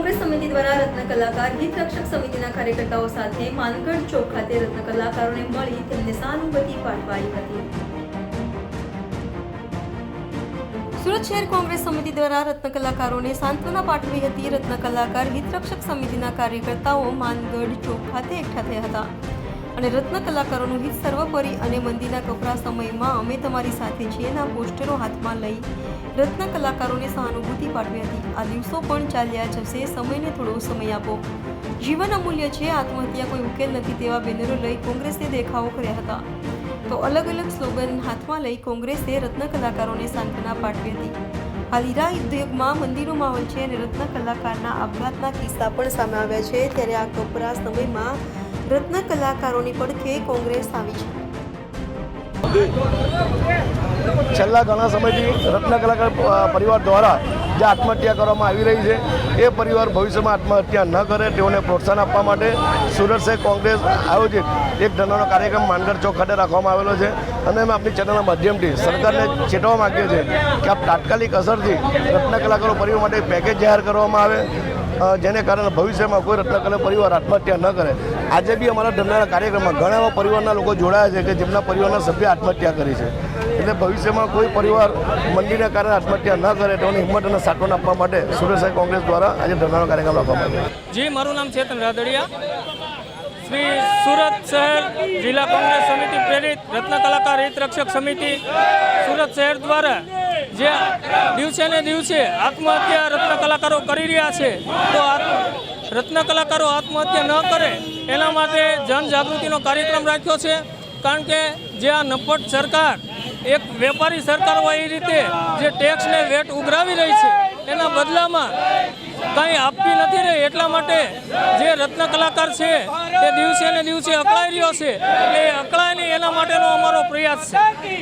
કોંગ્રેસ સમિતિ દ્વારા રત્ન કલાકાર હિત રક્ષક સમિતિના કાર્યકર્તાઓ સાથે માનગઢ ચોક ખાતે રત્ન કલાકારોને મળી તેમને સહાનુભૂતિ પાઠવાઈ હતી। સુરત શહેર કોંગ્રેસ સમિતિ દ્વારા રત્ન કલાકારોને સાંત્વના પાઠવી હતી। રત્ન કલાકાર હિત રક્ષક સમિતિના કાર્યકર્તાઓ માનગઢ ચોક ખાતે એકઠા થયા હતા અને રત્ન કલાકારોનું હિત સર્વોપરી અને મંદીના કપરા સમયમાં અમે તમારી સાથે છીએના પોસ્ટરો હાથમાં લઈ રત્ન કલાકારોને સહાનુભૂતિ પાઠવી હતી। આ દિવસો પણ ચાલ્યા જશે, સમયને થોડો સમય આપો, જીવન અમૂલ્ય છે, આત્મહત્યા કોઈ ઉકેલ નથી તેવા બેનરો લઈ કોંગ્રેસે દેખાવો કર્યા હતા। તો અલગ અલગ સ્લોગન હાથમાં લઈ કોંગ્રેસે રત્ન કલાકારોને સાંત્વના પાઠવી હતી। હાલ હીરા ઉદ્યોગમાં મંદીનો માહોલ છે અને રત્ન કલાકારના આપઘાતના કિસ્સા પણ સામે આવ્યા છે, ત્યારે આ કપરા સમયમાં રત્ન કલાકારોની પડખે કોંગ્રેસ આવી છે। છેલ્લા ઘણા સમયથી રત્ન કલાકાર પરિવાર દ્વારા જે આત્મહત્યા કરવામાં આવી રહી છે એ પરિવાર ભવિષ્યમાં આત્મહત્યા ન કરે તેઓને પ્રોત્સાહન આપવા માટે સુરત શહેર કોંગ્રેસ આયોજિત એક ધરણાનો કાર્યક્રમ માનગઢ ચોક ખાતે રાખવામાં આવેલો છે અને અમે આપણી ચેનલના માધ્યમથી સરકારને ચેતવવા માગીએ છીએ કે આ તાત્કાલિક અસરથી રત્ન કલાકારો પરિવાર માટે પેકેજ જાહેર કરવામાં આવે, જેને કારણે ભવિષ્યમાં કોઈ રત્ન કલાકાર પરિવાર આત્મહત્યા ન કરે। આજે બી અમારા ધરણાના કાર્યક્રમમાં ઘણા એવા પરિવારના લોકો જોડાયા છે કે જેમના પરિવારના સભ્ય આત્મહત્યા કરી છે, એટલે ભવિષ્યમાં કોઈ પરિવાર મંદીના કારણે આત્મહત્યા ન કરે તેઓની હિંમત અને સાંત્વના આપવા માટે સુરત શહેર કોંગ્રેસ દ્વારા આજે ધરણાનો કાર્યક્રમ રાખવામાં આવ્યો। જી, મારું નામ ચેતન રાદડિયા, શ્રી સુરત શહેર જિલ્લા કોંગ્રેસ સમિતિ પ્રેરિત રત્ન કલાકાર હિત રક્ષક સમિતિ સુરત શહેર દ્વારા જે દિવસે ને દિવસે આત્મહત્યા રત્ન કલાકારો કરી રહ્યા છે, તો રત્ન કલાકારો આત્મહત્યા ન કરે એના માટે જનજાગૃતિનો કાર્યક્રમ રાખ્યો છે। કારણ કે જે આ નપટ સરકાર એક વેપારી સરકાર હોય એ રીતે જે ટેક્સને વેટ ઉઘરાવી રહી છે એના બદલામાં કંઈ આપતી નથી રહી, એટલા માટે જે રત્ન કલાકાર છે તે દિવસે ને દિવસે અકળાઈ રહ્યો છે, એટલે એ અકળાય નહીં એના માટેનો અમારો પ્રયાસ છે।